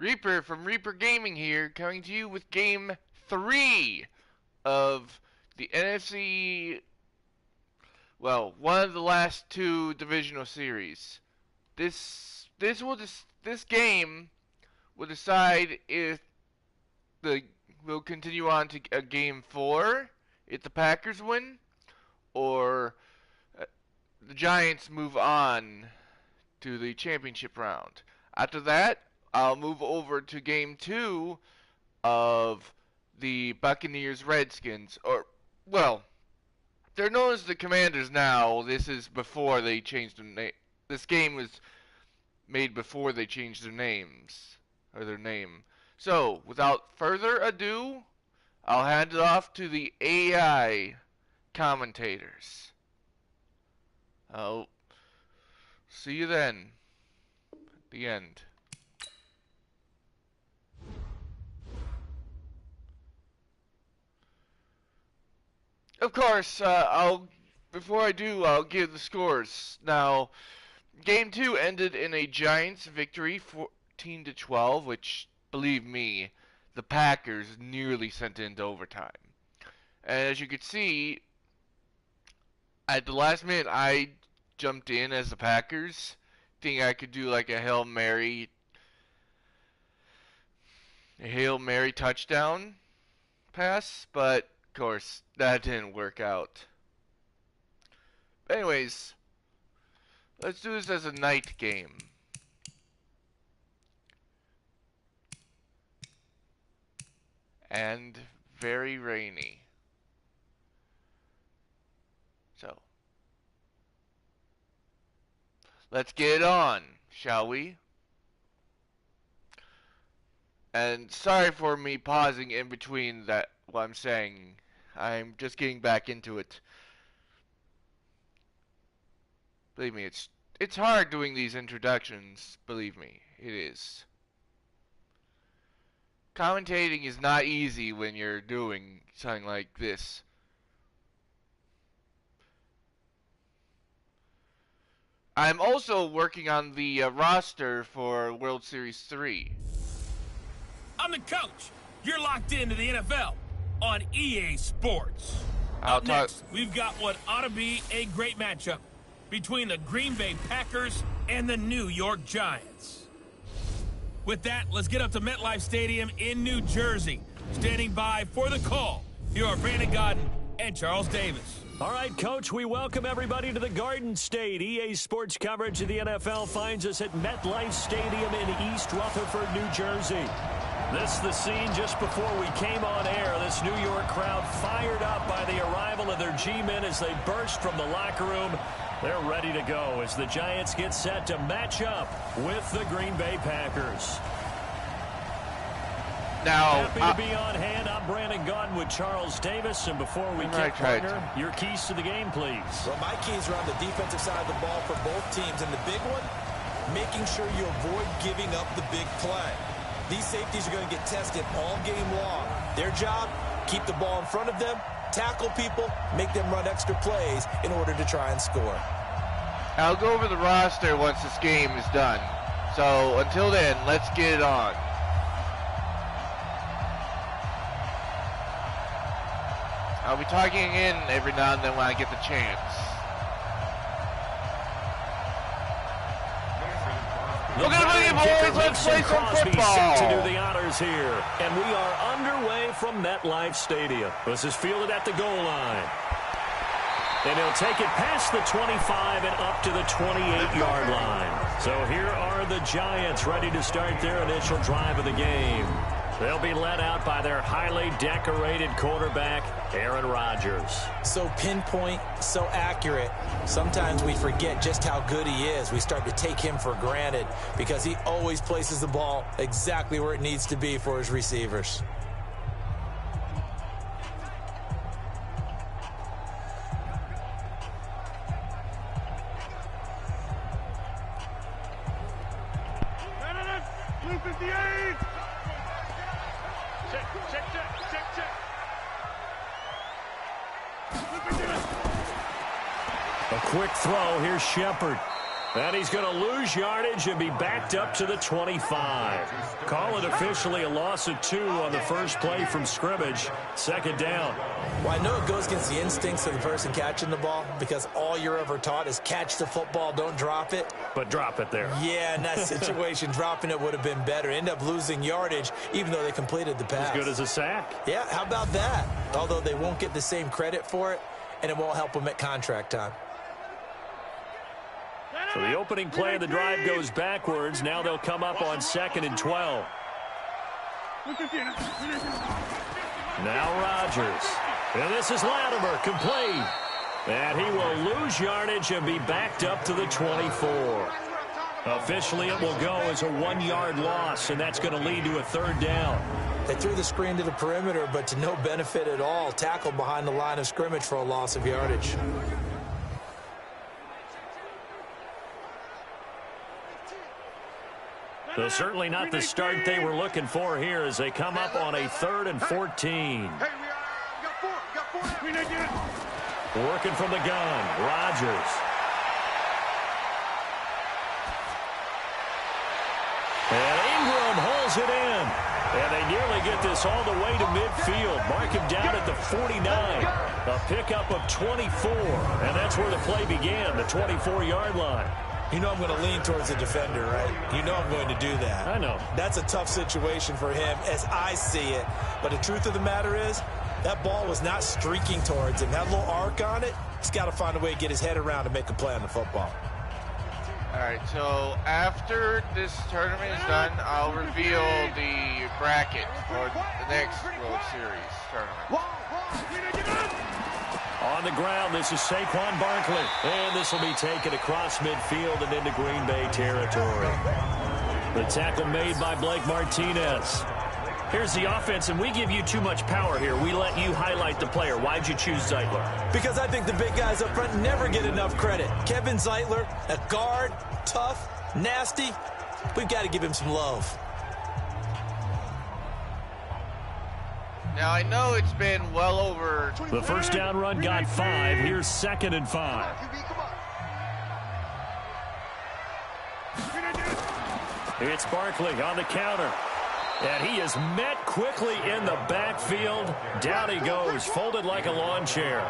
Reaper from Reaper Gaming here, coming to you with Game 3 of the NFC, well, one of the last two Divisional series. This game will decide if we'll continue on to a Game 4 if the Packers win, or the Giants move on to the championship round. After that, I'll move over to Game 2 of the Buccaneers-Redskins. Or, well, they're known as the Commanders now. This is before they changed their name. This game was made before they changed their names, or their name. So, without further ado, I'll hand it off to the AI commentators. I'll see you then. At the end. Of course, before I do, I'll give the scores. Now, Game 2 ended in a Giants victory, 14-12, which, believe me, the Packers nearly sent into overtime. And as you can see, at the last minute, I jumped in as the Packers, thinking I could do like a Hail Mary touchdown pass, but of course, that didn't work out. But anyways, let's do this as a night game. And very rainy. So, let's get it on, shall we? And sorry for me pausing in between that what I'm saying. I'm just getting back into it. Believe me, it's hard doing these introductions. Believe me, it is. Commentating is not easy when you're doing something like this. I'm also working on the roster for World Series 3. I'm the coach. You're locked into the NFL on EA Sports. Up next, we've got what ought to be a great matchup between the Green Bay Packers and the New York Giants. With that, let's get up to MetLife Stadium in New Jersey. Standing by for the call, here are Brandon Godden and Charles Davis. All right, Coach, we welcome everybody to the Garden State. EA Sports coverage of the NFL finds us at MetLife Stadium in East Rutherford, New Jersey. This is the scene just before we came on air. This New York crowd fired up by the arrival of their G-men as they burst from the locker room. They're ready to go as the Giants get set to match up with the Green Bay Packers. Now, happy to be on hand. I'm Brandon Godden with Charles Davis. And before we kick, partner, your keys to the game, please. Well, my keys are on the defensive side of the ball for both teams. And the big one, making sure you avoid giving up the big play. These safeties are going to get tested all game long. Their job, keep the ball in front of them, tackle people, make them run extra plays in order to try and score. I'll go over the roster once this game is done. So until then, let's get it on. I'll be talking in every now and then when I get the chance. Look at the boys, let's play some football. Set to do the honors here, and we are underway from MetLife Stadium. This is fielded at the goal line. And he'll take it past the 25 and up to the 28-yard line. So here are the Giants ready to start their initial drive of the game. They'll be led out by their highly decorated quarterback, Aaron Rodgers. So pinpoint, so accurate. Sometimes we forget just how good he is. We start to take him for granted because he always places the ball exactly where it needs to be for his receivers. A quick throw. Here's Shepard. And he's going to lose yardage and be backed up to the 25. Call it officially a loss of 2 on the first play from scrimmage. Second down. Well, I know it goes against the instincts of the person catching the ball because all you're ever taught is catch the football, don't drop it. But drop it there. Yeah, in that situation, dropping it would have been better. End up losing yardage even though they completed the pass. As good as a sack. Yeah, how about that? Although they won't get the same credit for it, and it won't help them at contract time. So the opening play of the drive goes backwards. Now they'll come up on 2nd and 12. Now Rodgers. And this is Latimer, complete. And he will lose yardage and be backed up to the 24. Officially, it will go as a 1-yard loss, and that's going to lead to a 3rd down. They threw the screen to the perimeter, but to no benefit at all. Tackled behind the line of scrimmage for a loss of yardage. So certainly not the start they were looking for here as they come up on a 3rd and 14. Working from the gun, Rodgers. And Ingram holds it in. And they nearly get this all the way to midfield. Mark him down at the 49. A pickup of 24. And that's where the play began, the 24-yard line. You know I'm going to lean towards the defender, right? You know I'm going to do that. I know. That's a tough situation for him as I see it. But the truth of the matter is, that ball was not streaking towards him. That little arc on it, he's got to find a way to get his head around and make a play on the football. All right, so after this tournament is done, I'll reveal the bracket for the next World Series tournament. On the ground, this is Saquon Barkley. And this will be taken across midfield and into Green Bay territory. The tackle made by Blake Martinez. Here's the offense, and we give you too much power here. We let you highlight the player. Why'd you choose Zeitler? Because I think the big guys up front never get enough credit. Kevin Zeitler, a guard, tough, nasty. We've got to give him some love. Now, I know it's been well over... The first down run got 5. Here's 2nd and 5. It's Barkley on the counter. And he is met quickly in the backfield. Down he goes, folded like a lawn chair.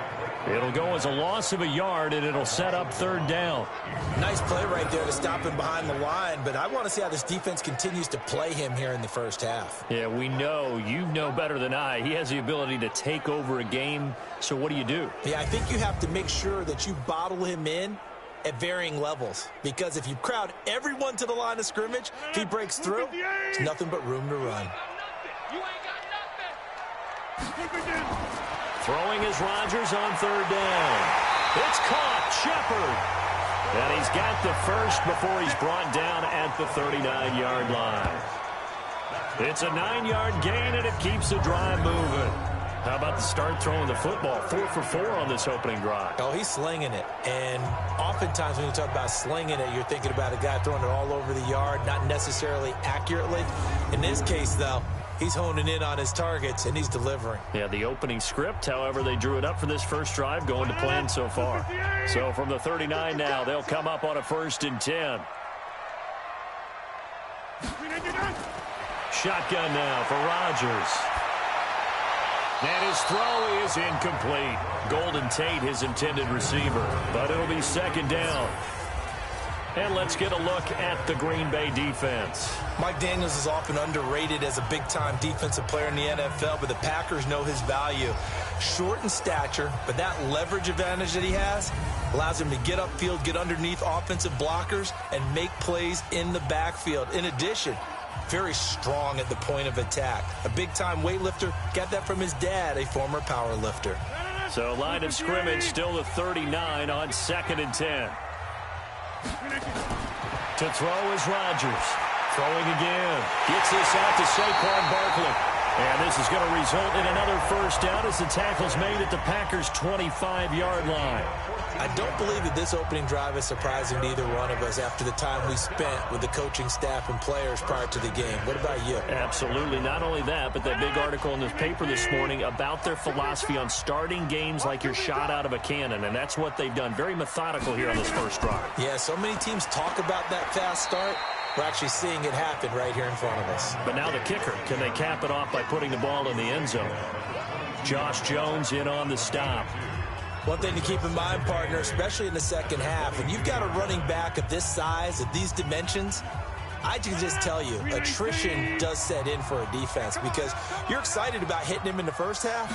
It'll go as a loss of a yard, and it'll set up 3rd down. Nice play right there to stop him behind the line, but I want to see how this defense continues to play him here in the first half. Yeah, we know. You know better than I. He has the ability to take over a game, so what do? Yeah, I think you have to make sure that you bottle him in at varying levels, because if you crowd everyone to the line of scrimmage, if he breaks through, there's nothing but room to run. Throwing is Rodgers on 3rd down. It's caught, Shepard. And he's got the first before he's brought down at the 39-yard line. It's a 9-yard gain, and it keeps the drive moving. How about the start throwing the football? 4 for 4 on this opening drive. Oh, he's slinging it. And oftentimes when you talk about slinging it, you're thinking about a guy throwing it all over the yard, not necessarily accurately. In this case, though, he's honing in on his targets, and he's delivering. Yeah, the opening script, however, they drew it up for this first drive, going to plan so far. So from the 39 now, they'll come up on a 1st and 10. Shotgun now for Rodgers. And his throw is incomplete. Golden Tate, his intended receiver. But it'll be 2nd down. And let's get a look at the Green Bay defense. Mike Daniels is often underrated as a big-time defensive player in the NFL, but the Packers know his value. Short in stature, but that leverage advantage that he has allows him to get upfield, get underneath offensive blockers, and make plays in the backfield. In addition, very strong at the point of attack. A big-time weightlifter, got that from his dad, a former power lifter. So line of scrimmage still the 39 on 2nd and 10. To throw is Rodgers. Throwing again. Gets this out to Saquon Barkley. And this is going to result in another first down as the tackle's made at the Packers' 25-yard line. I don't believe that this opening drive is surprising to either one of us after the time we spent with the coaching staff and players prior to the game. What about you? Absolutely. Not only that, but that big article in this paper this morning about their philosophy on starting games like you're shot out of a cannon, and that's what they've done. Very methodical here on this first drive. Yeah, so many teams talk about that fast start. We're actually seeing it happen right here in front of us. But now the kicker. Can they cap it off by putting the ball in the end zone? Josh Jones in on the stop. One thing to keep in mind, partner, especially in the second half, when you've got a running back of this size, of these dimensions, I can just tell you, attrition does set in for a defense because you're excited about hitting him in the first half.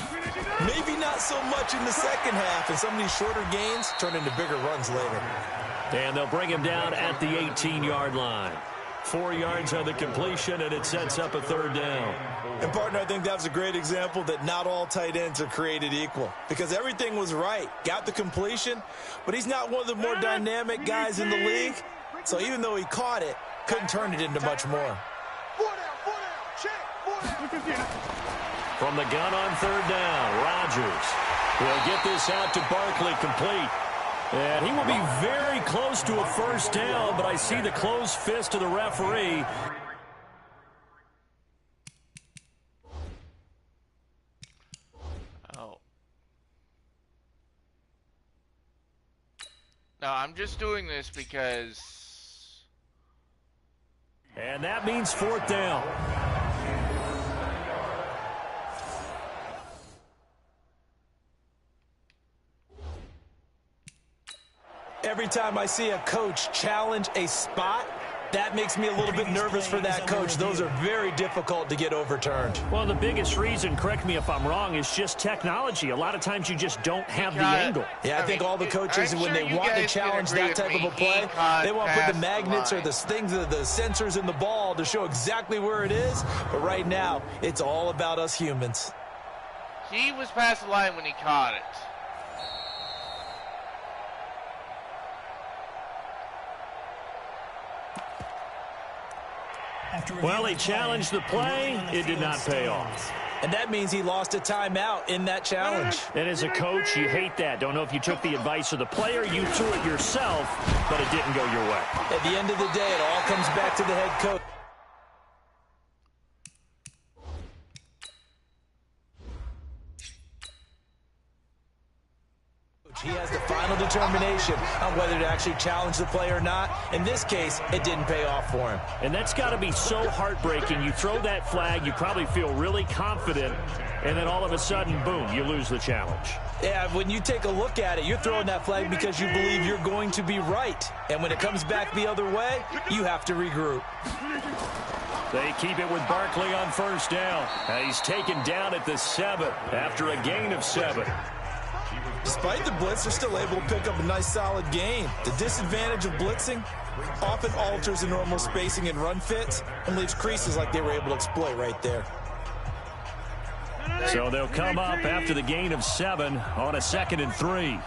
Maybe not so much in the second half, and some of these shorter gains turn into bigger runs later. And they'll bring him down at the 18-yard line. 4 yards on the completion, and it sets up a third down. And, partner, I think that was a great example that not all tight ends are created equal because everything was right. Got the completion, but he's not one of the more dynamic guys in the league. So even though he caught it, couldn't turn it into much more. From the gun on third down, Rodgers will get this out to Barkley, complete. And he will be very close to a first down, but I see the closed fist of the referee. Oh. No, I'm just doing this because... And that means fourth down. Every time I see a coach challenge a spot, that makes me a little bit nervous for that coach. Those are very difficult to get overturned. Well, the biggest reason, correct me if I'm wrong, is just technology. A lot of times you just don't have the angle. Yeah, I think all the coaches, when they want to challenge that type of a play, they want to put the magnets or the things, the sensors in the ball to show exactly where it is. But right now, it's all about us humans. He was past the line when he caught it. Well, he challenged the play. It did not pay off. And that means he lost a timeout in that challenge. And as a coach, you hate that. Don't know if you took the advice of the player, you threw it yourself, but it didn't go your way. At the end of the day, it all comes back to the head coach. He has the final determination on whether to actually challenge the play or not. In this case, it didn't pay off for him. And that's got to be so heartbreaking. You throw that flag, you probably feel really confident, and then all of a sudden, boom, you lose the challenge. Yeah, when you take a look at it, you're throwing that flag because you believe you're going to be right. And when it comes back the other way, you have to regroup. They keep it with Barkley on first down. He's taken down at the 7 after a gain of 7. Despite the blitz, they're still able to pick up a nice solid gain. The disadvantage of blitzing often alters the normal spacing and run fits and leaves creases like they were able to exploit right there. So they'll come up after the gain of 7 on a 2nd and 3.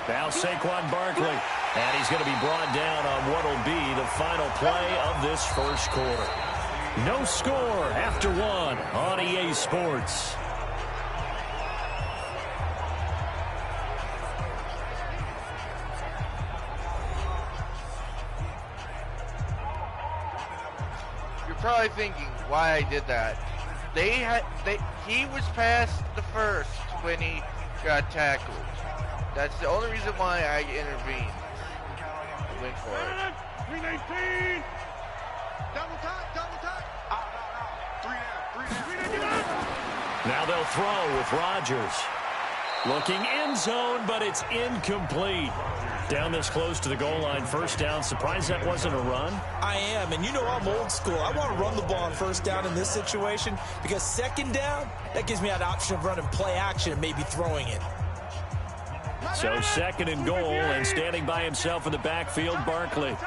Now Saquon Barkley, and he's going to be brought down on what will be the final play of this first quarter. No score after 1 on EA Sports. Probably thinking why I did that. He was past the first when he got tackled. That's the only reason why I intervened. I went for it. 319. Double time. Three down. Now they'll throw with Rodgers. Looking end zone, but it's incomplete. Down this close to the goal line, first down. Surprised that wasn't a run? I am, and you know I'm old school. I want to run the ball on first down in this situation because second down, that gives me an option of running play action and maybe throwing it. So 2nd and goal, and standing by himself in the backfield, Barkley.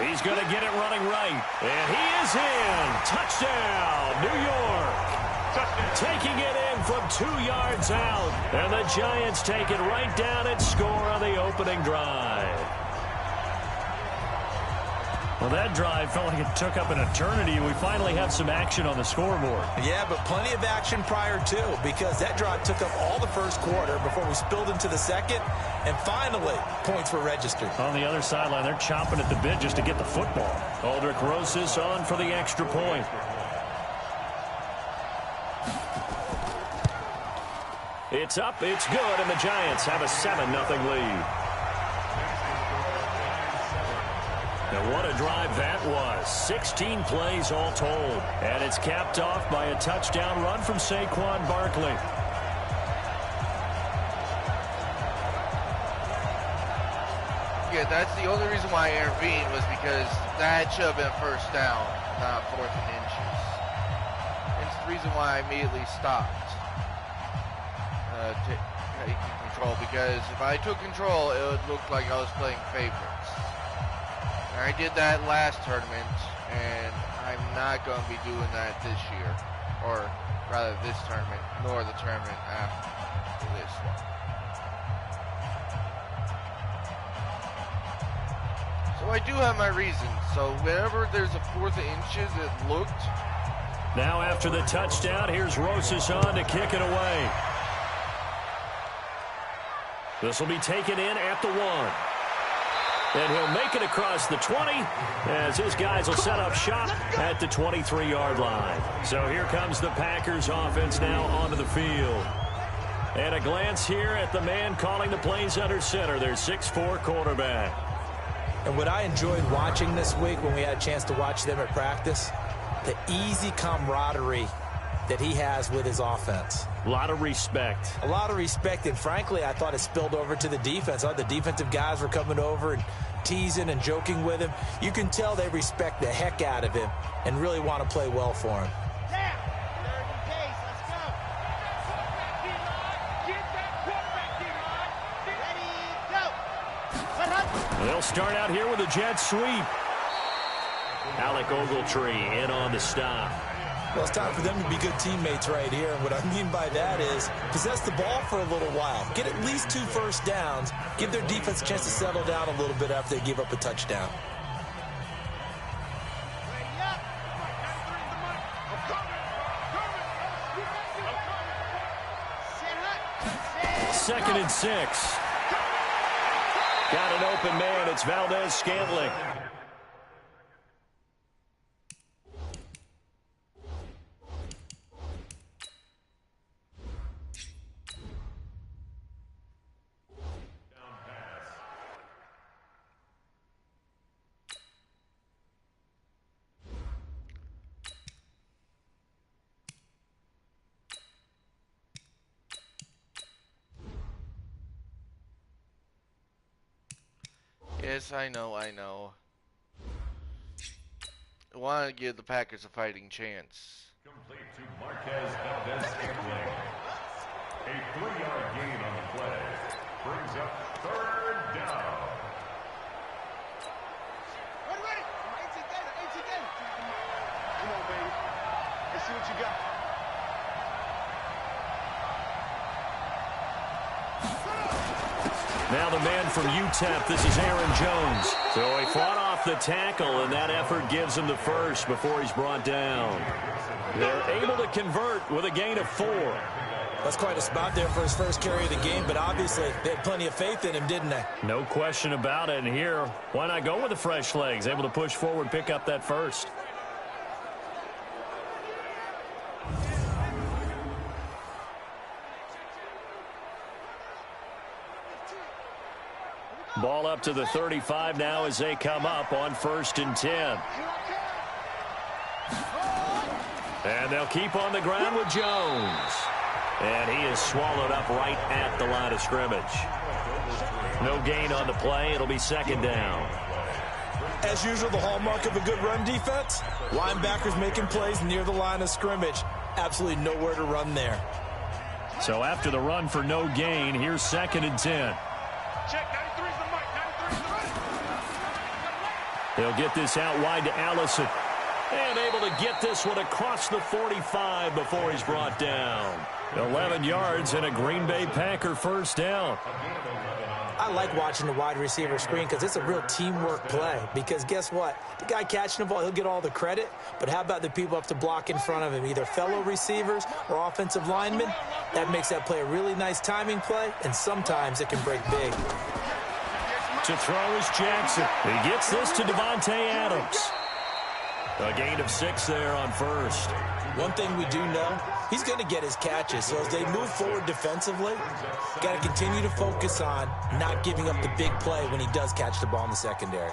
He's going to get it running right. And he is in. Touchdown, New York. Taking it in from 2 yards out. And the Giants take it right down and score on the opening drive. Well, that drive felt like it took up an eternity. We finally have some action on the scoreboard. Yeah, but plenty of action prior to, because that drive took up all the first quarter before we spilled into the second, and finally, points were registered. On the other sideline, they're chomping at the bit just to get the football. Aldrich Rosas on for the extra point. It's up, it's good, and the Giants have a 7-0 lead. And what a drive that was. 16 plays all told. And it's capped off by a touchdown run from Saquon Barkley. Yeah, that's the only reason why I intervened, was because that should have been first down, not 4th and inches. It's the reason why I immediately stopped taking control, because if I took control, it would look like I was playing favorites. I did that last tournament, and I'm not going to be doing that this year, or rather this tournament, nor the tournament after this one. So I do have my reasons. So whenever there's a 4th and inches, it looked. Now after the touchdown, here's Rosas on to kick it away. This will be taken in at the 1. And he'll make it across the 20 as his guys will set up shop at the 23-yard line. So here comes the Packers offense now onto the field. And a glance here at the man calling the plays under center, their 6'4" quarterback. And what I enjoyed watching this week when we had a chance to watch them at practice, the easy camaraderie that he has with his offense. A lot of respect. A lot of respect, and frankly, I thought it spilled over to the defense. The defensive guys were coming over and teasing and joking with him. You can tell they respect the heck out of him and really want to play well for him. They'll start out here with a jet sweep. Alec Ogletree in on the stop. Well, it's time for them to be good teammates right here. And what I mean by that is possess the ball for a little while. Get at least 2 first downs. Give their defense a chance to settle down a little bit after they give up a touchdown. Second and 6. Got an open man. It's Valdez-Scantling. Yes, I know. I want to give the Packers a fighting chance. Complete to Marquez Valdez-Scantling. A 3-yard gain on the play. Brings up 3rd down. Ready. 18 data. Come on, baby. Let's see what you got. Now the man from UTEP, this is Aaron Jones. So he fought off the tackle, and that effort gives him the first before he's brought down. They're able to convert with a gain of 4. That's quite a spot there for his first carry of the game, but obviously they had plenty of faith in him, didn't they? No question about it. And here, why not go with the fresh legs? Able to push forward, pick up that first. Ball up to the 35 now as they come up on 1st and 10. And they'll keep on the ground with Jones. And he is swallowed up right at the line of scrimmage. No gain on the play. It'll be 2nd down. As usual, the hallmark of a good run defense, linebackers making plays near the line of scrimmage. Absolutely nowhere to run there. So after the run for no gain, here's 2nd and 10. Check, 93's the mic, 93's the mic. They'll get this out wide to Allison. And able to get this one across the 45 before he's brought down. 11 yards and a Green Bay Packer first down. I like watching the wide receiver screen because it's a real teamwork play. Because guess what? The guy catching the ball, he'll get all the credit. But how about the people up to block in front of him, either fellow receivers or offensive linemen? That makes that play a really nice timing play, and sometimes it can break big. To throw is Jackson. He gets this to Davante Adams. A gain of 6 there on first. One thing we do know, he's going to get his catches. So as they move forward defensively, got to continue to focus on not giving up the big play when he does catch the ball in the secondary.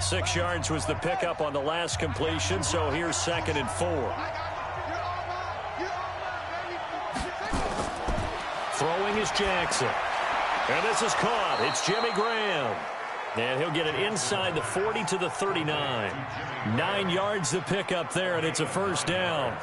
6 yards was the pickup on the last completion, so here's 2nd and 4. Throwing is Jackson. And this is caught. It's Jimmy Graham. And he'll get it inside the 40 to the 39. 9 yards the pickup there, and it's a first down.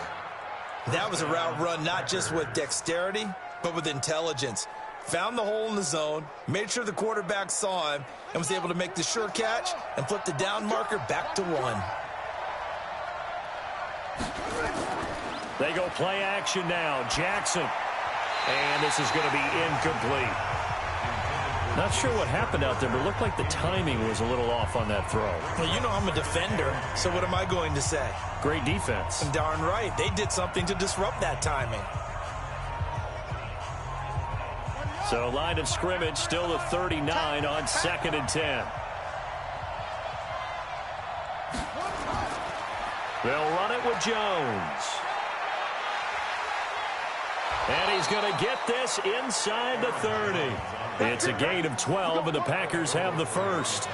That was a route run not just with dexterity, but with intelligence. Found the hole in the zone, made sure the quarterback saw him, and was able to make the sure catch and flip the down marker back to 1. They go play action now. Jackson. And this is going to be incomplete. Not sure what happened out there, but it looked like the timing was a little off on that throw. Well, you know I'm a defender, so what am I going to say? Great defense. Darn right. They did something to disrupt that timing. So line of scrimmage still the 39 on 2nd and 10. They'll run it with Jones. And he's going to get this inside the 30. It's a gain of 12, and the Packers have the first.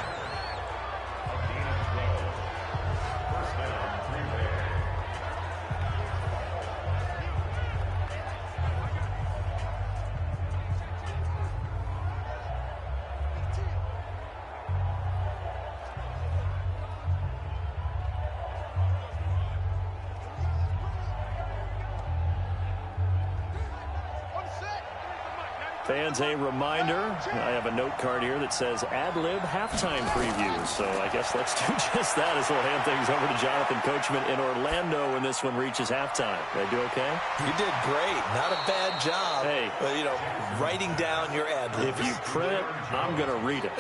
Fans, a reminder, I have a note card here that says ad-lib halftime preview. So I guess let's do just that as we'll hand things over to Jonathan Coachman in Orlando when this one reaches halftime. Did I do okay? You did great. Not a bad job. Hey. But, you know, writing down your ad-libs. If you print it, I'm going to read it.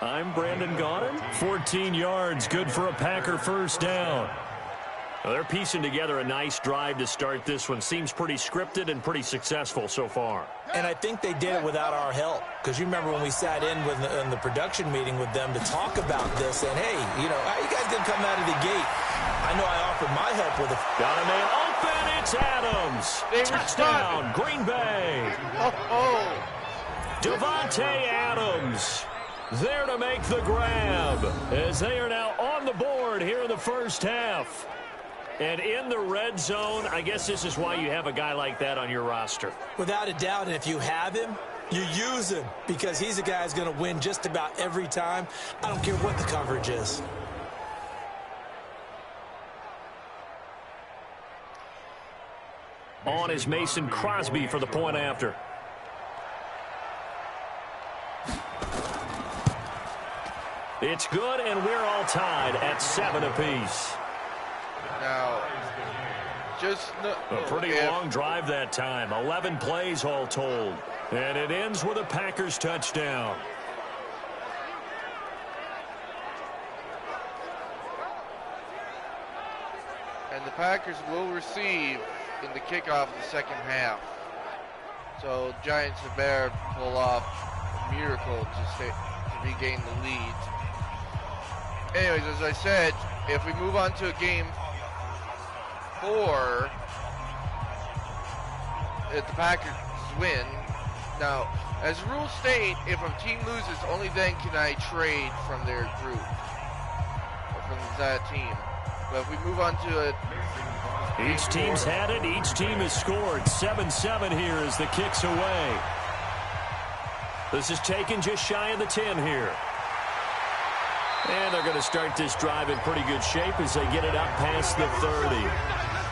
I'm Brandon Gaudin. 14 yards, good for a Packer first down. Well, they're piecing together a nice drive to start this one. Seems pretty scripted and pretty successful so far. And I think they did it without our help. Because you remember when we sat in the production meeting with them to talk about this. And, hey, you know, how you guys going to come out of the gate? I know I offered my help with it. Got a man open. It's Adams. Touchdown, Green Bay. Davante Adams there to make the grab as they are now on the board here in the first half. And in the red zone, I guess this is why you have a guy like that on your roster. Without a doubt, and if you have him, you use him because he's a guy who's going to win just about every time. I don't care what the coverage is. On is Mason Crosby for the point after. It's good, and we're all tied at 7 apiece. Now, a pretty long drive that time. 11 plays all told. And it ends with a Packers touchdown. And the Packers will receive in the kickoff of the second half. So Giants and Bears pull off a miracle to regain the lead. Anyways, as I said, if we move on to a game 4, if the Packers win. Now, as rules state, if a team loses, only then can I trade from their group, or from that team. But if we move on to it, each team's had it. Each team has scored. 7-7 here as the kick's away. This is taken just shy of the 10 here. And they're going to start this drive in pretty good shape as they get it up past the 30.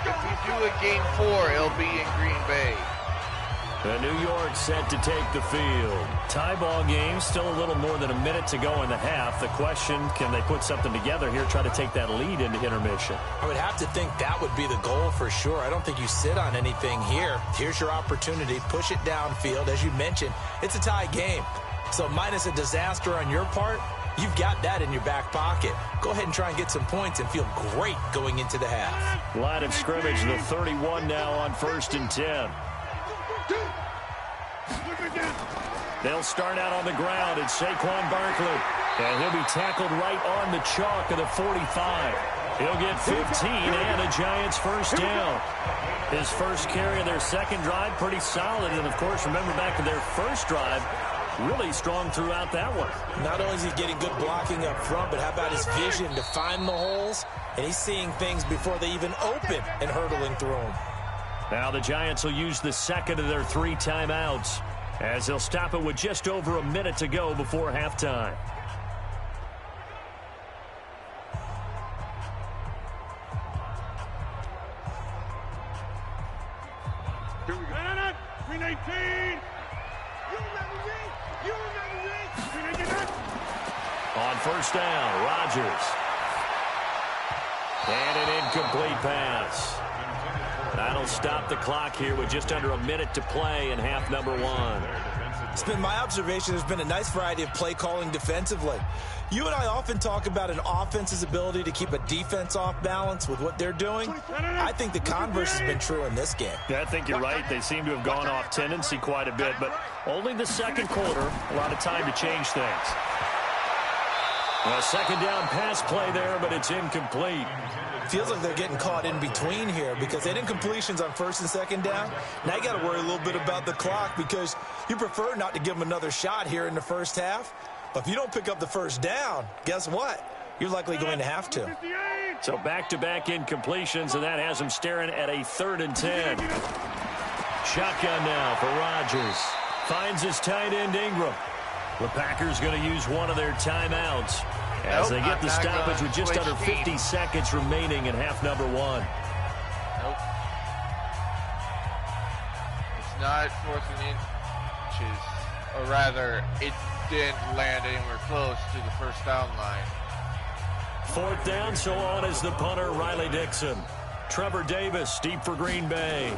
If we do a game 4, it'll be in Green Bay. The New York set to take the field. Tie ball game, still a little more than a minute to go in the half. The question, can they put something together here, try to take that lead into intermission? I would have to think that would be the goal for sure. I don't think you sit on anything here. Here's your opportunity. Push it downfield. As you mentioned, it's a tie game. So minus a disaster on your part, you've got that in your back pocket. Go ahead and try and get some points and feel great going into the half. Line of scrimmage, the 31 now on 1st and 10. They'll start out on the ground. It's Saquon Barkley. And he'll be tackled right on the chalk of the 45. He'll get 15 and a Giants first down. His first carry of their second drive, pretty solid. And, of course, remember back to their first drive, really strong throughout that one. Not only is he getting good blocking up front, but how about his vision to find the holes? And he's seeing things before they even open and hurdling through them. Now the Giants will use the second of their 3 timeouts as they'll stop it with just over a minute to go before halftime. Here we go. Green 18. On first down, Rodgers. And an incomplete pass. That'll stop the clock here with just under a minute to play in half number 1. It's been my observation there's been a nice variety of play calling defensively. You and I often talk about an offense's ability to keep a defense off balance with what they're doing. I think the converse has been true in this game. Yeah, I think you're right. They seem to have gone off tendency quite a bit, but only the second quarter, a lot of time to change things. A second down pass play there, but it's incomplete. Feels like they're getting caught in between here because they didn't completions on first and second down. Now you got to worry a little bit about the clock because you prefer not to give them another shot here in the first half. But if you don't pick up the first down, guess what? You're likely going to have to. So back-to-back incompletions, and that has them staring at a 3rd and 10. Shotgun now for Rodgers. Finds his tight end Ingram. The Packers going to use one of their timeouts as they get the stoppage with just under 50 seconds remaining in half number 1. Nope. It's not 4th and inches. Or rather, it didn't land anywhere close to the first down line. 4th down, so on is the punter, Riley Dixon. Trevor Davis, deep for Green Bay.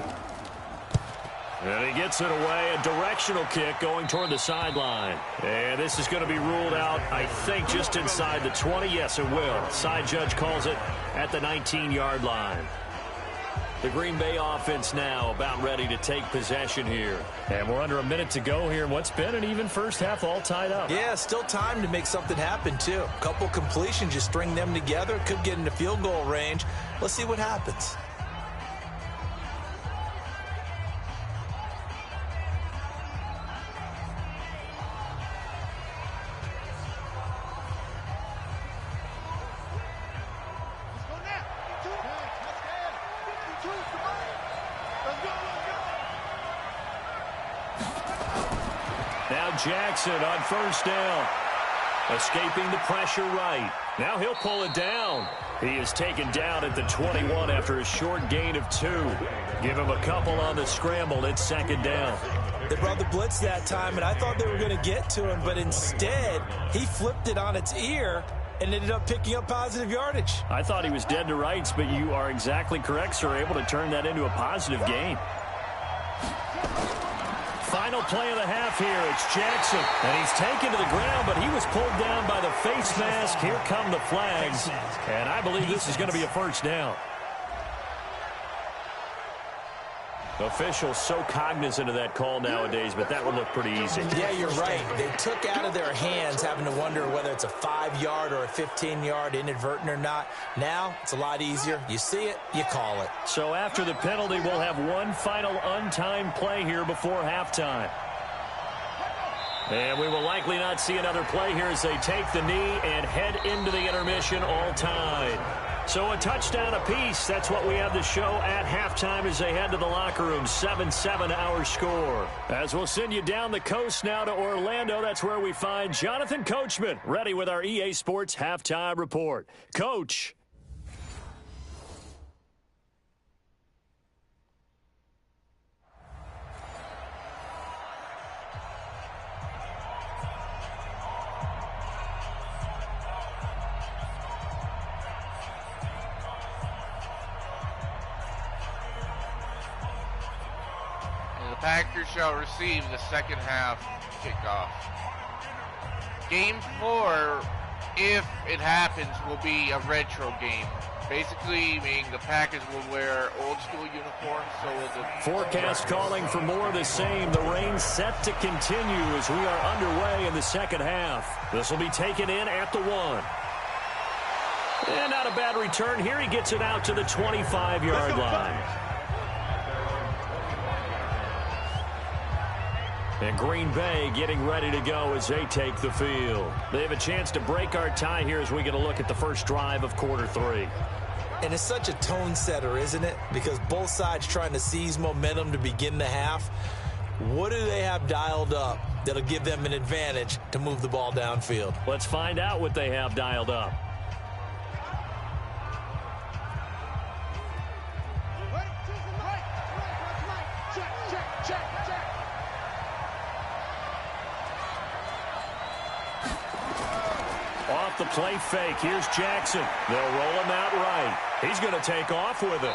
And he gets it away, a directional kick going toward the sideline. And this is going to be ruled out, I think, just inside the 20. Yes, it will. Side judge calls it at the 19-yard line. The Green Bay offense now about ready to take possession here. And we're under a minute to go here. What's been an even first half all tied up. Yeah, still time to make something happen, too. A couple completions, you string them together. Could get into field goal range. Let's see what happens. Now Jackson on first down. Escaping the pressure right. Now he'll pull it down. He is taken down at the 21 after a short gain of 2. Give him a couple on the scramble. It's 2nd down. They brought the blitz that time, and I thought they were going to get to him, but instead he flipped it on its ear and ended up picking up positive yardage. I thought he was dead to rights, but you are exactly correct, sir. Able to turn that into a positive gain. Final play of the half here. It's Jackson. And he's taken to the ground, but he was pulled down by the face mask. Here come the flags. And I believe this is going to be a first down. Officials so cognizant of that call nowadays, but that would look pretty easy. Yeah, you're right. They took out of their hands having to wonder whether it's a 5-yard or a 15-yard inadvertent or not. Now, it's a lot easier. You see it, you call it. So after the penalty, we'll have one final untimed play here before halftime. And we will likely not see another play here as they take the knee and head into the intermission all tied. So a touchdown apiece. That's what we have to show at halftime as they head to the locker room. 7-7 our score. As we'll send you down the coast now to Orlando, that's where we find Jonathan Coachman, ready with our EA Sports Halftime Report. Coach. Packers shall receive the second half kickoff. Game 4, if it happens, will be a retro game. Basically, meaning the Packers will wear old school uniforms, so will the... Forecast calling for more of the same. The rain set to continue as we are underway in the second half. This will be taken in at the 1. And not a bad return here. He gets it out to the 25-yard line. And Green Bay getting ready to go as they take the field. They have a chance to break our tie here as we get a look at the first drive of quarter 3. And it's such a tone setter, isn't it? Because both sides trying to seize momentum to begin the half. What do they have dialed up that'll give them an advantage to move the ball downfield? Let's find out what they have dialed up. Off the play fake. Here's Jackson. They'll roll him out right. He's going to take off with it.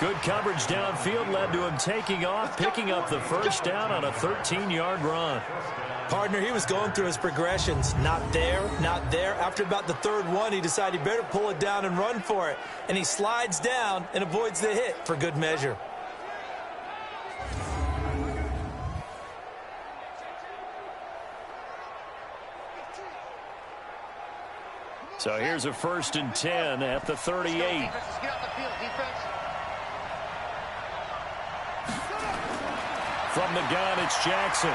Good coverage downfield led to him taking off, picking up the first down on a 13-yard run. Partner, he was going through his progressions. Not there, not there. After about the third one, he decided he better pull it down and run for it. And he slides down and avoids the hit for good measure. So here's a 1st and 10 at the 38. From the gun, it's Jackson.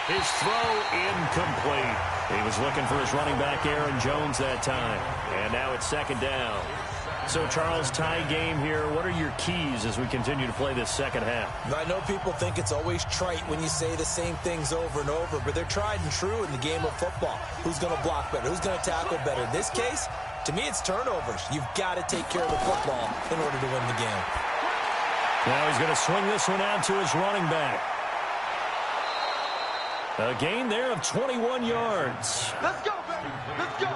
His throw incomplete. He was looking for his running back, Aaron Jones, that time. And now it's 2nd down. So, Charles, tie game here. What are your keys as we continue to play this second half? I know people think it's always trite when you say the same things over and over, but they're tried and true in the game of football. Who's going to block better? Who's going to tackle better? In this case, to me, it's turnovers. You've got to take care of the football in order to win the game. Now he's going to swing this one out to his running back. A gain there of 21 yards. Let's go, baby. Let's go.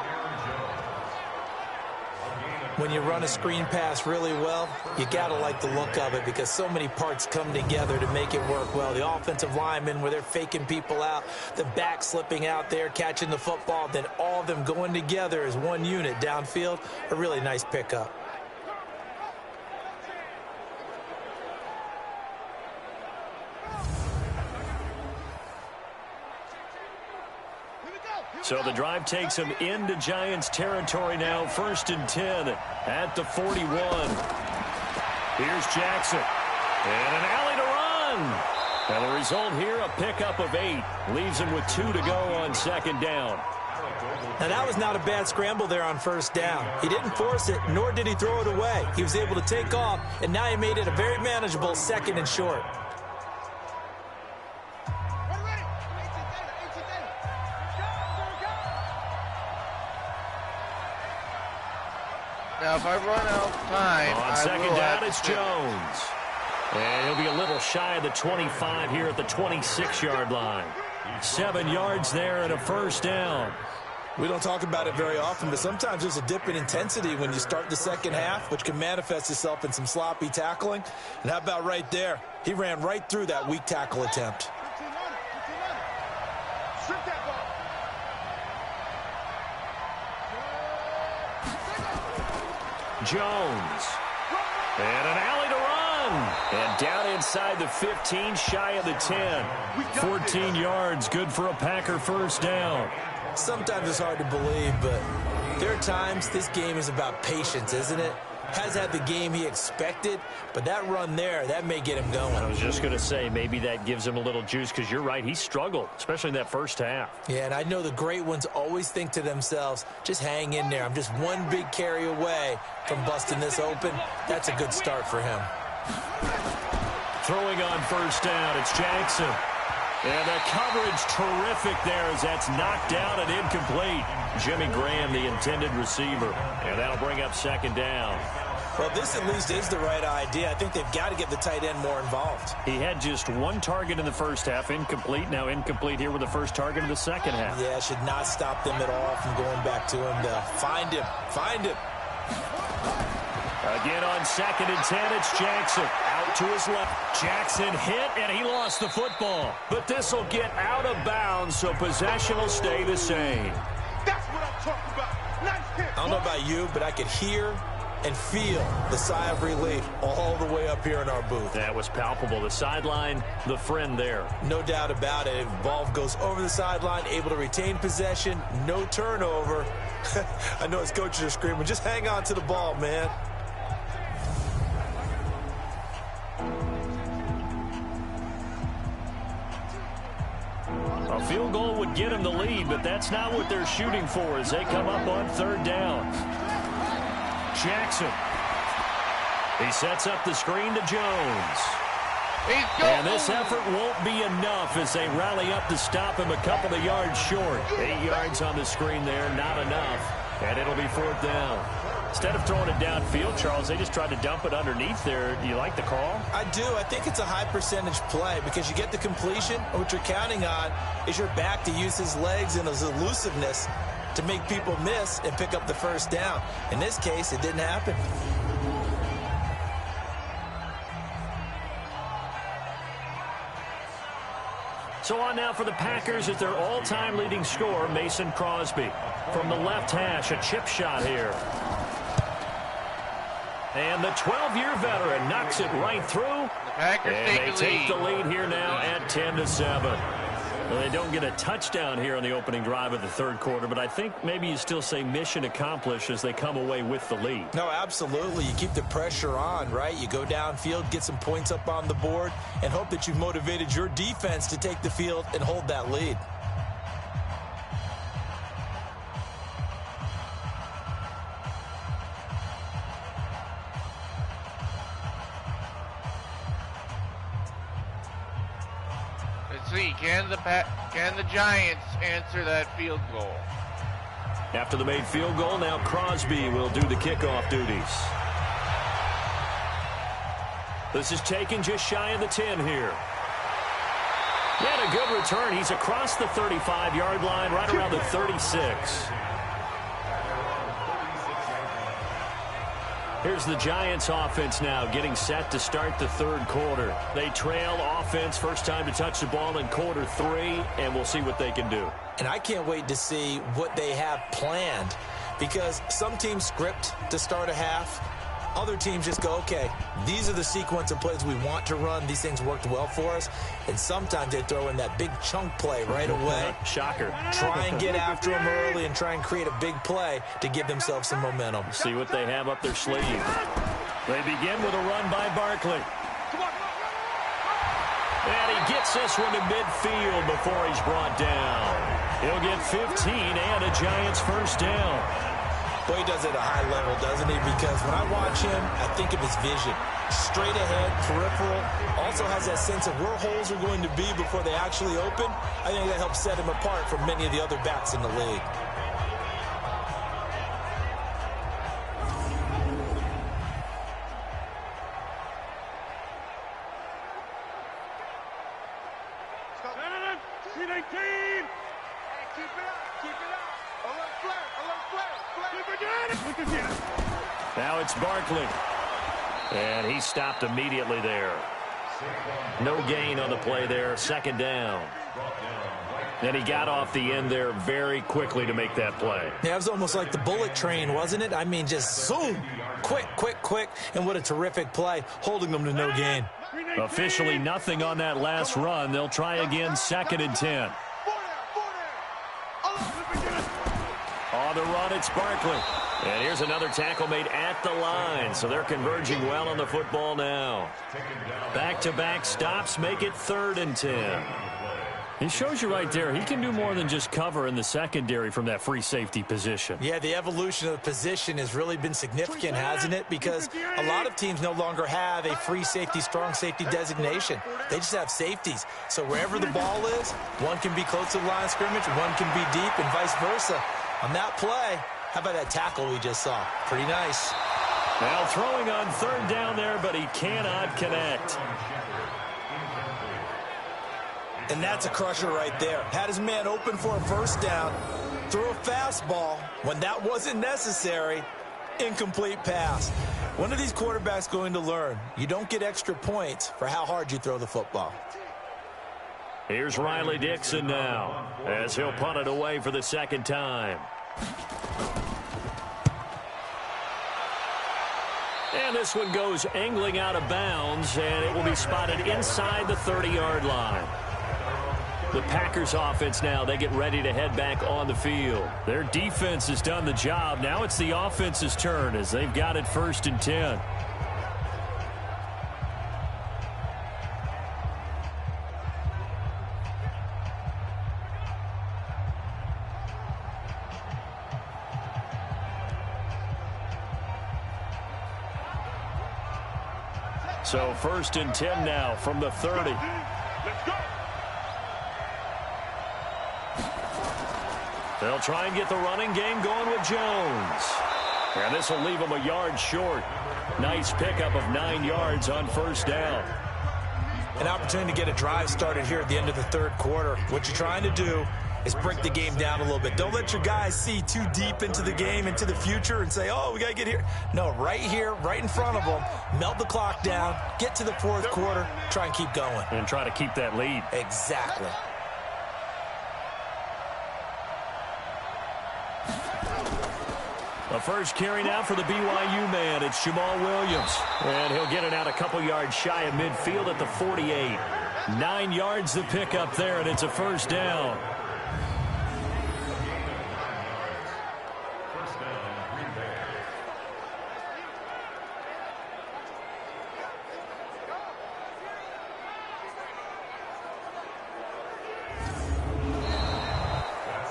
When you run a screen pass really well, you got to like the look of it because so many parts come together to make it work well. The offensive linemen, where they're faking people out, the back slipping out there, catching the football, then all of them going together as one unit downfield, a really nice pickup. So the drive takes him into Giants territory now. 1st and 10 at the 41. Here's Jackson. And an alley to run. And the result here, a pickup of 8. Leaves him with 2 to go on 2nd down. Now, that was not a bad scramble there on 1st down. He didn't force it, nor did he throw it away. He was able to take off, and now he made it a very manageable 2nd and short. Now, if I run out of time, on 2nd down, it's Jones. And he'll be a little shy of the 25 here at the 26-yard line. 7 yards there and a 1st down. We don't talk about it very often, but sometimes there's a dip in intensity when you start the second half, which can manifest itself in some sloppy tackling. And how about right there? He ran right through that weak tackle attempt. Jones. And an alley to run. And down inside the 15, shy of the 10. 14 yards, good for a Packer 1st down. Sometimes it's hard to believe, but there are times this game is about patience, isn't it? Has had the game he expected, but that run there, that may get him going. I was just going to say, maybe that gives him a little juice, because you're right, he struggled, especially in that 1st half. Yeah, and I know the great ones always think to themselves, just hang in there. I'm just one big carry away from busting this open. That's a good start for him. Throwing on 1st down, it's Jackson. And the coverage terrific there as that's knocked down and incomplete. Jimmy Graham, the intended receiver. And that'll bring up 2nd down. Well, this at least is the right idea. I think they've got to get the tight end more involved. He had just 1 target in the 1st half, incomplete. Now incomplete here with the 1st target of the 2nd half. Yeah, should not stop them at all from going back to him to find him. Find him. Again on 2nd and 10, it's Jackson. Out to his left. Jackson hit, and he lost the football. But this will get out of bounds, so possession will stay the same. That's what I'm talking about. Nice hit. I don't know about you, but I could hear and feel the sigh of relief all the way up here in our booth. That was palpable. The sideline, the friend there. No doubt about it. Ball goes over the sideline, able to retain possession, no turnover. I know his coaches are screaming, just hang on to the ball, man. A field goal would get him the lead, but that's not what they're shooting for as they come up on third down. Jackson. He sets up the screen to Jones. And this effort won't be enough as they rally up to stop him a couple of yards short. 8 yards on the screen there, not enough. And it'll be fourth down. Instead of throwing it downfield, Charles, they just tried to dump it underneath there. Do you like the call? I do. I think it's a high percentage play because you get the completion. What you're counting on is your back to use his legs and his elusiveness to make people miss and pick up the first down. In this case, it didn't happen. So on now for the Packers is their all-time leading scorer, Mason Crosby. From the left hash, a chip shot here. And the 12-year veteran knocks it right through. The Packers and they take the lead here now at 10-7. Well, they don't get a touchdown here on the opening drive of the third quarter, but I think maybe you still say mission accomplished as they come away with the lead. No, absolutely. You keep the pressure on, right? You go downfield, get some points up on the board, and hope that you've motivated your defense to take the field and hold that lead. Let's see, can the Giants answer that field goal? After the made field goal, now Crosby will do the kickoff duties. This is taken just shy of the 10 here. He had a good return. He's across the 35-yard line, right around the 36. Here's the Giants offense now getting set to start the third quarter. They trail offense, first time to touch the ball in quarter 3, and we'll see what they can do. And I can't wait to see what they have planned because some teams script to start a half. Other teams just go, okay, these are the sequence of plays we want to run. These things worked well for us. And sometimes they throw in that big chunk play right away. Shocker. Try and get after them early and try and create a big play to give themselves some momentum. See what they have up their sleeve. They begin with a run by Barkley. And he gets this one to midfield before he's brought down. He'll get 15 and a Giants first down. Boy, he does it at a high level, doesn't he? Because when I watch him, I think of his vision. Straight ahead, peripheral. Also has that sense of where holes are going to be before they actually open. I think that helps set him apart from many of the other backs in the league. Now it's Barkley. And he stopped immediately there. No gain on the play there. Second down. And he got off the end there very quickly to make that play. Yeah, it was almost like the bullet train, wasn't it? I mean, just zoom. Quick, quick, quick. And what a terrific play, holding them to no gain. Officially nothing on that last run. They'll try again, 2nd and 10. On the run, it's Barkley. And here's another tackle made at the line. So they're converging well on the football now. Back-to-back stops make it 3rd and 10. He shows you right there, he can do more than just cover in the secondary from that free safety position. Yeah, the evolution of the position has really been significant, hasn't it? Because a lot of teams no longer have a free safety, strong safety designation. They just have safeties. So wherever the ball is, one can be close to the line of scrimmage, one can be deep, and vice versa. On that play, how about that tackle we just saw? Pretty nice. Now throwing on 3rd down there, but he cannot connect. And that's a crusher right there. Had his man open for a first down, threw a fastball when that wasn't necessary, incomplete pass. One of these quarterbacks going to learn, you don't get extra points for how hard you throw the football. Here's Riley Dixon now, as he'll punt it away for the second time. And this one goes angling out of bounds, and it will be spotted inside the 30-yard line. The Packers offense now, they get ready to head back on the field. Their defense has done the job. Now it's the offense's turn as they've got it 1st and 10. So 1st and 10 now from the 30. They'll try and get the running game going with Jones. And this will leave them a yard short. Nice pickup of 9 yards on 1st down. An opportunity to get a drive started here at the end of the 3rd quarter. What you're trying to do is break the game down a little bit. Don't let your guys see too deep into the game, into the future, and say, oh, we got to get here. No, right here, right in front of them, melt the clock down, get to the 4th quarter, try and keep going. And try to keep that lead. Exactly. The first carry now for the BYU man. It's Jamal Williams. And he'll get it out a couple yards shy of midfield at the 48. 9 yards the pickup there, and it's a 1st down.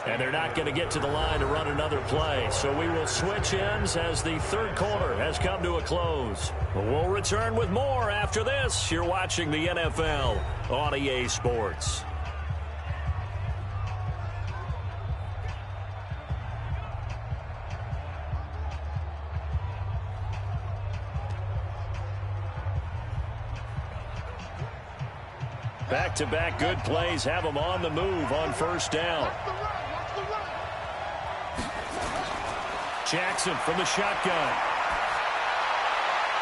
And they're not going to get to the line to run another play. So we will switch ends as the 3rd quarter has come to a close. We'll return with more after this. You're watching the NFL on EA Sports. Back-to-back good plays have them on the move on 1st down. Jackson from the shotgun.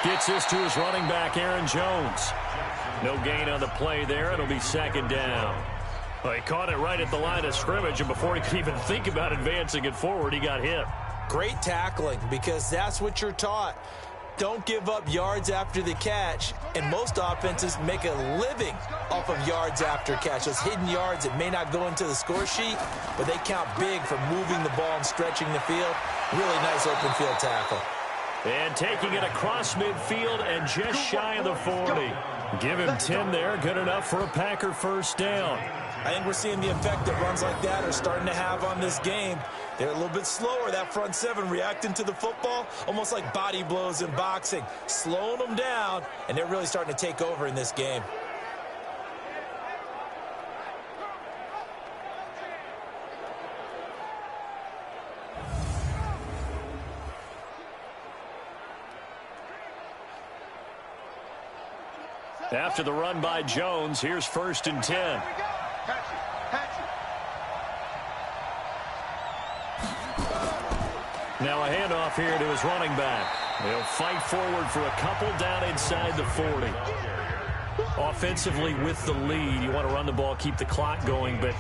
Gets this to his running back, Aaron Jones. No gain on the play there. It'll be 2nd down. Well, he caught it right at the line of scrimmage, and before he could even think about advancing it forward, he got hit. Great tackling, because that's what you're taught. Don't give up yards after the catch, and most offenses make a living off of yards after catch. Those hidden yards that may not go into the score sheet, but they count big for moving the ball and stretching the field. Really nice open field tackle. And taking it across midfield and just shy of the 40. Give him 10 there, good enough for a Packer 1st down. I think we're seeing the effect that runs like that are starting to have on this game. They're a little bit slower, that front 7, reacting to the football, almost like body blows in boxing, slowing them down, and they're really starting to take over in this game. After the run by Jones, here's 1st and 10. Now a handoff here to his running back. He'll fight forward for a couple down inside the 40. Offensively with the lead, you want to run the ball, keep the clock going, but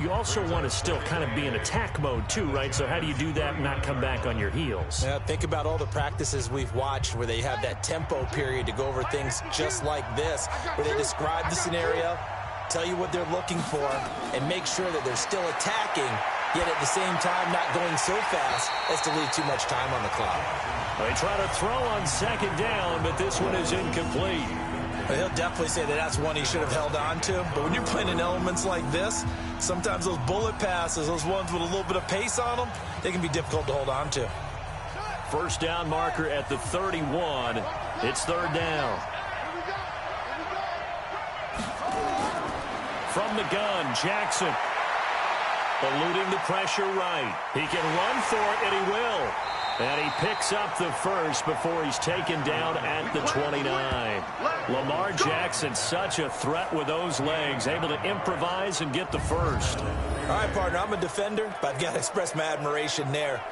you also want to still kind of be in attack mode too, right? So how do you do that and not come back on your heels? Yeah, think about all the practices we've watched where they have that tempo period to go over things just like this, where they describe the scenario, tell you what they're looking for, and make sure that they're still attacking, yet at the same time not going so fast as to leave too much time on the clock. They try to throw on 2nd down, but this one is incomplete. But he'll definitely say that that's one he should have held on to. But when you're playing in elements like this, sometimes those bullet passes, those ones with a little bit of pace on them, they can be difficult to hold on to. 1st down marker at the 31. It's 3rd down. From the gun, Jackson. Eluding the pressure right. He can run for it, and he will. And he picks up the 1st before he's taken down at the 29. Lamar Jackson, such a threat with those legs, able to improvise and get the 1st. All right, partner, I'm a defender, but I've got to express my admiration there.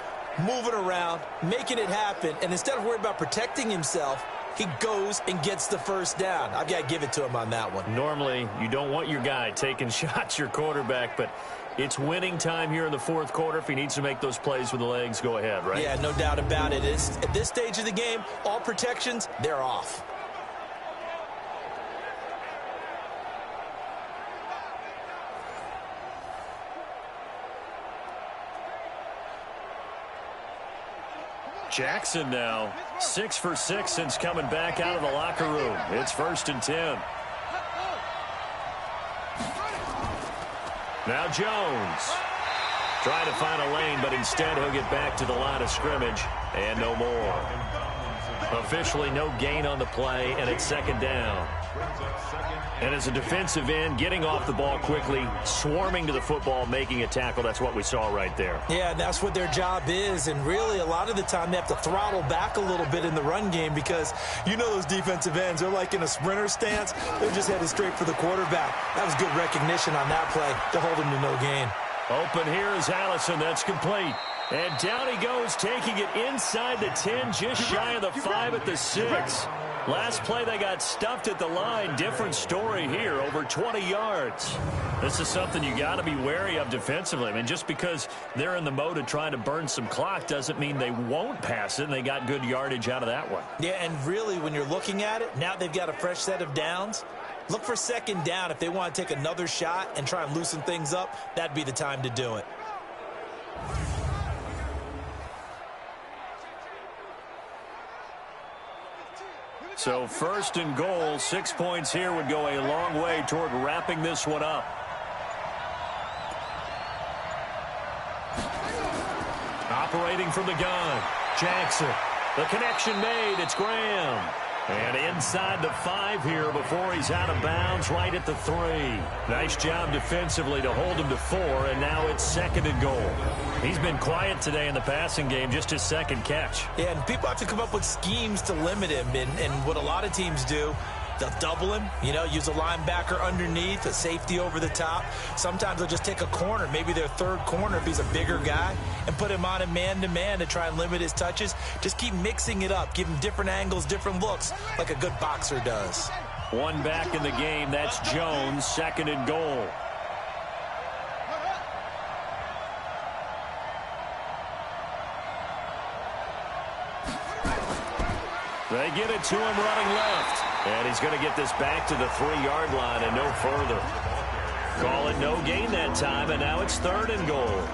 moving around, making it happen, and instead of worrying about protecting himself, he goes and gets the first down. I've got to give it to him on that one. Normally, you don't want your guy taking shots, your quarterback, but it's winning time here in the fourth quarter. If he needs to make those plays with the legs, go ahead, right? Yeah, no doubt about it. At this stage of the game, all protections, they're off. Jackson now 6 for 6 since coming back out of the locker room. It's 1st and 10. Now Jones trying to find a lane, but instead he'll get back to the line of scrimmage and no more. Officially no gain on the play, and it's 2nd down. And as a defensive end, getting off the ball quickly, swarming to the football, making a tackle, that's what we saw right there. Yeah, that's what their job is, and really a lot of the time they have to throttle back a little bit in the run game because you know those defensive ends, they're like in a sprinter stance. They're just headed straight for the quarterback. That was good recognition on that play to hold him to no gain. Open here is Allison. That's complete. And down he goes, taking it inside the 10, just shy of the 5 at the 6. Last play, they got stuffed at the line. Different story here, over 20 yards. This is something you got to be wary of defensively. I mean, just because they're in the mode of trying to burn some clock doesn't mean they won't pass it, and they got good yardage out of that one. Yeah, and really, when you're looking at it, now they've got a fresh set of downs. Look for 2nd down. If they want to take another shot and try and loosen things up, that'd be the time to do it. So 1st and goal, 6 points here would go a long way toward wrapping this one up. Operating from the gun, Jackson. The connection made, it's Graham. And inside the 5 here before he's out of bounds, right at the 3. Nice job defensively to hold him to 4, and now it's 2nd and goal. He's been quiet today in the passing game, just his 2nd catch. Yeah, and people have to come up with schemes to limit him, and what a lot of teams do, they'll double him, use a linebacker underneath, a safety over the top. Sometimes they'll just take a corner, maybe their 3rd corner if he's a bigger guy, and put him on a man-to-man to try and limit his touches. Just keep mixing it up, give him different angles, different looks, like a good boxer does. One back in the game, that's Jones, 2nd and goal. They get it to him running left. And he's going to get this back to the 3-yard line and no further. Call it no gain that time, and now it's 3rd and goal.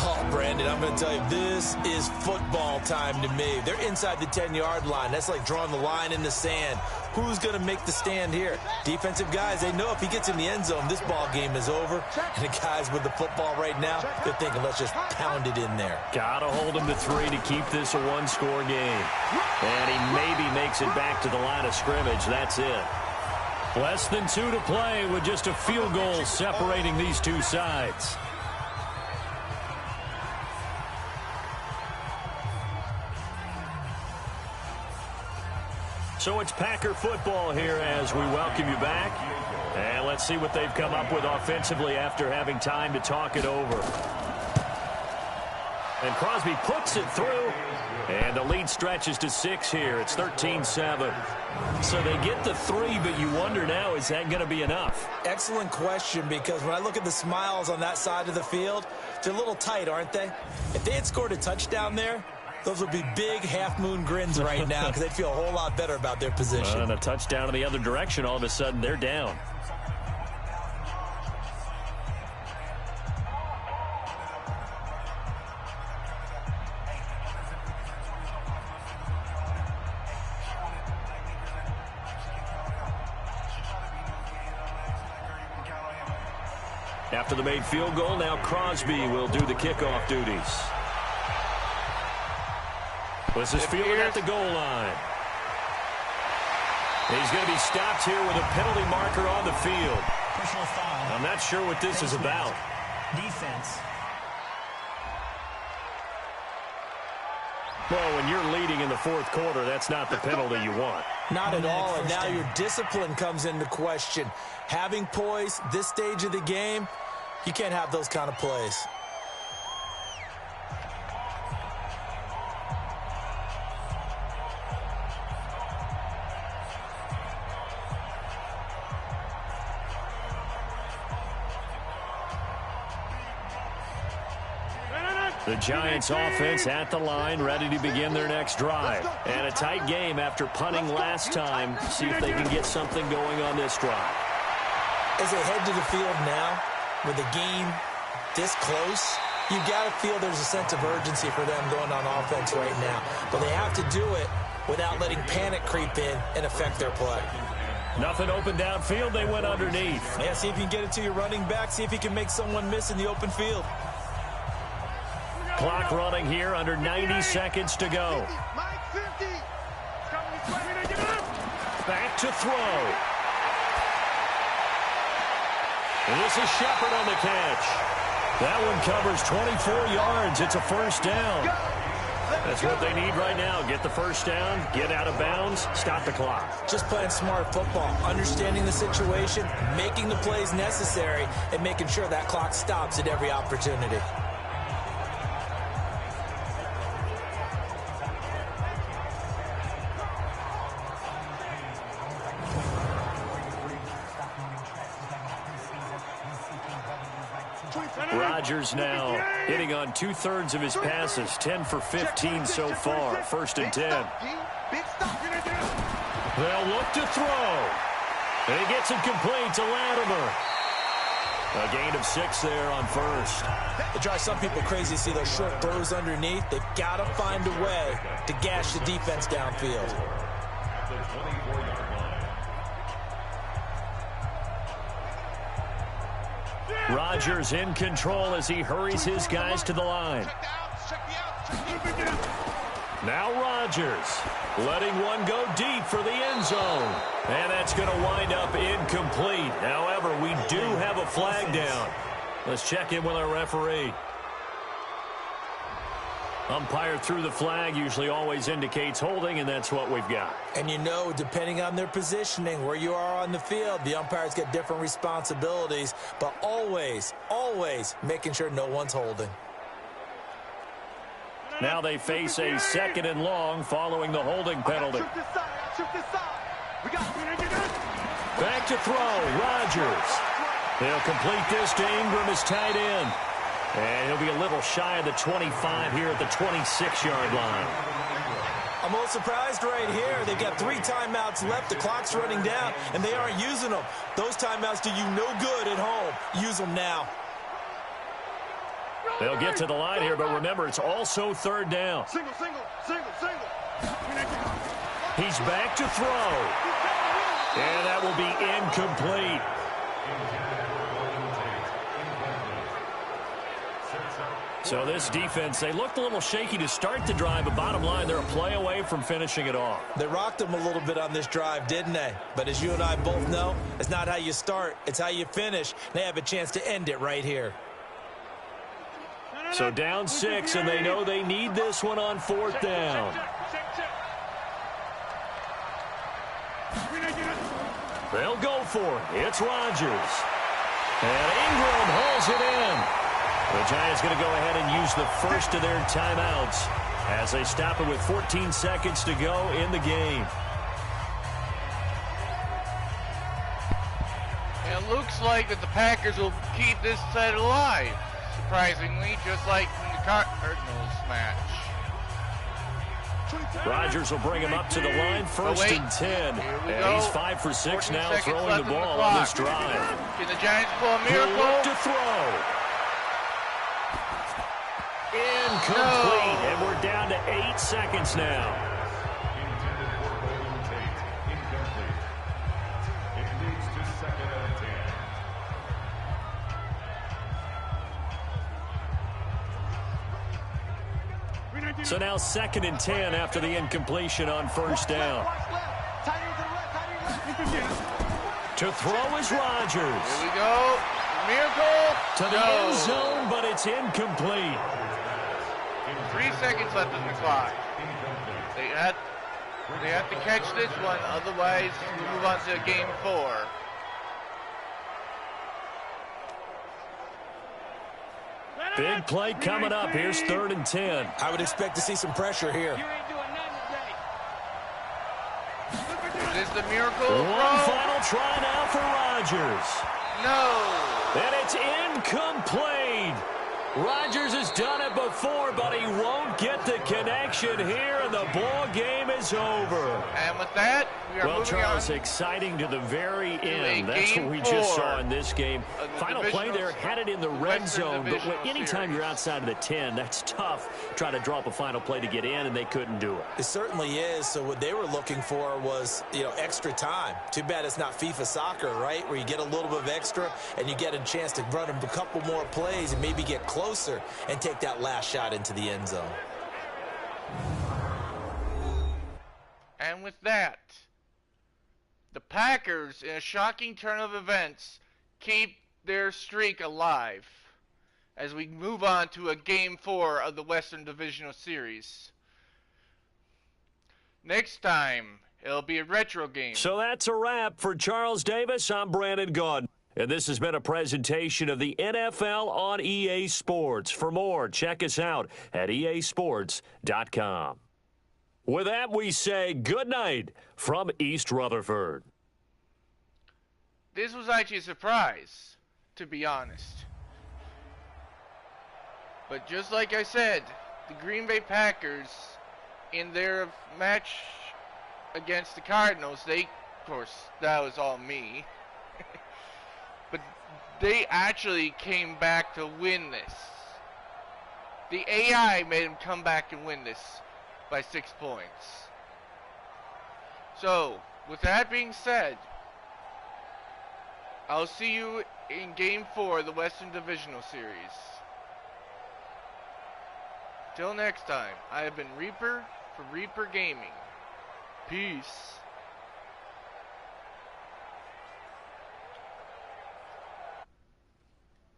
Oh, Brandon, I'm going to tell you, this is football time to me. They're inside the 10-yard line. That's like drawing the line in the sand. Who's going to make the stand here? Defensive guys, they know if he gets in the end zone, this ball game is over. And the guys with the football right now, they're thinking, let's just pound it in there. Got to hold him to 3 to keep this a one-score game. And he maybe makes it back to the line of scrimmage. That's it. Less than 2 to play with just a field goal separating these two sides. So it's Packer football here as we welcome you back. And let's see what they've come up with offensively after having time to talk it over. And Crosby puts it through. And the lead stretches to 6 here. It's 13-7. So they get the 3, but you wonder now, is that going to be enough? Excellent question, because when I look at the smiles on that side of the field, they're a little tight, aren't they? If they had scored a touchdown there, those would be big half-moon grins right now because they'd feel a whole lot better about their position. And a touchdown in the other direction, all of a sudden they're down. After the made field goal, now Crosby will do the kickoff duties. This is fielded at the goal line. He's going to be stopped here with a penalty marker on the field. Personal foul. I'm not sure what this is about. Defense. Well, when you're leading in the fourth quarter, that's not the penalty you want. Not at all, and now your discipline comes into question. Having poise, this stage of the game, you can't have those kind of plays. The Giants offense at the line, ready to begin their next drive. And a tight game after punting last time. See if they can get something going on this drive. As they head to the field now, with the game this close, you've got to feel there's a sense of urgency for them going on offense right now. But they have to do it without letting panic creep in and affect their play. Nothing open downfield. They went underneath. Yeah, see if you can get it to your running back. See if you can make someone miss in the open field. Clock running here, under 90 seconds to go. Back to throw. And this is Shepard on the catch. That one covers 24 yards. It's a first down. That's what they need right now. Get the first down, get out of bounds, stop the clock. Just playing smart football, understanding the situation, making the plays necessary, and making sure that clock stops at every opportunity. Rodgers now hitting on 2/3 of his passes, 10 for 15 so far. 1st and 10. They'll look to throw. And he gets it complete to Latimer. A gain of 6 there on first. It drives some people crazy to see those short throws underneath. They've got to find a way to gash the defense downfield. Rodgers in control as he hurries his guys to the line. Now Rodgers letting one go deep for the end zone. And that's going to wind up incomplete. However, we do have a flag down. Let's check in with our referee. Umpire threw the flag, usually always indicates holding, and that's what we've got. And you know, depending on their positioning, where you are on the field, the umpires get different responsibilities, but always, always making sure no one's holding. Now they face a 2nd and long following the holding penalty. Back to throw, Rodgers. He'll complete this to Ingram as tight end. And he'll be a little shy of the 25 here at the 26-yard line. I'm a little surprised right here. They've got 3 timeouts left. The clock's running down, and they aren't using them. Those timeouts do you no good at home. Use them now. They'll get to the line here, but remember, it's also 3rd down. He's back to throw. And that will be incomplete. So this defense, they looked a little shaky to start the drive, but bottom line, they're a play away from finishing it off. They rocked them a little bit on this drive, didn't they? But as you and I both know, it's not how you start, it's how you finish. They have a chance to end it right here. So down 6, and they know they need this one on 4th down. They'll go for it. It's Rodgers. And Ingram hauls it in. The Giants going to go ahead and use the first of their timeouts as they stop it with 14 seconds to go in the game. And it looks like that the Packers will keep this set alive, surprisingly, just like in the Cardinals match. Rodgers will bring him up to the line, 1st and 10. And he's 5 for 6 now throwing the ball on this drive. Can the Giants pull a miracle? He'll look to throw. Incomplete, and we're down to 8 seconds now. Intended for Golden Tate. Incomplete. It leads to 2nd and 10. So now 2nd and 10 after the incompletion on 1st down. To throw is Rodgers. Here we go. Miracle. To the end zone, but it's incomplete. 3 seconds left on the clock. They have to catch this one, otherwise move on to game 4. Big play coming up. Here's 3rd and 10. I would expect to see some pressure here. Is this the miracle? One final try now for Rodgers. No. And it's incomplete. Rodgers has done it before, but he won't get the connection here, and the ball game is over. And with that, we are well, moving Charles, on exciting to the very end. That's game what we just 4 saw in this game. Final play there, had it in the red Western zone, but anytime Series. you're outside of the 10, that's tough. Try to draw up a final play to get in, and they couldn't do it. It certainly is. So what they were looking for was, extra time. Too bad it's not FIFA soccer, right, where you get a little bit of extra and you get a chance to run a couple more plays and maybe get closer and take that last shot into the end zone. And with that, the Packers, in a shocking turn of events, keep their streak alive as we move on to a Game 4 of the Western Divisional Series. Next time, it'll be a retro game. So that's a wrap. For Charles Davis, I'm Brandon Gaudin. And this has been a presentation of the NFL on EA Sports. For more, check us out at easports.com. With that, we say good night from East Rutherford. This was actually a surprise, to be honest. But just like I said, the Green Bay Packers, in their match against the Cardinals, of course, that was all me. But they actually came back to win this. The AI made them come back and win this by 6 points. So, with that being said, I'll see you in Game 4 of the Western Divisional Series. Till next time, I have been Reaper for Reaper Gaming. Peace.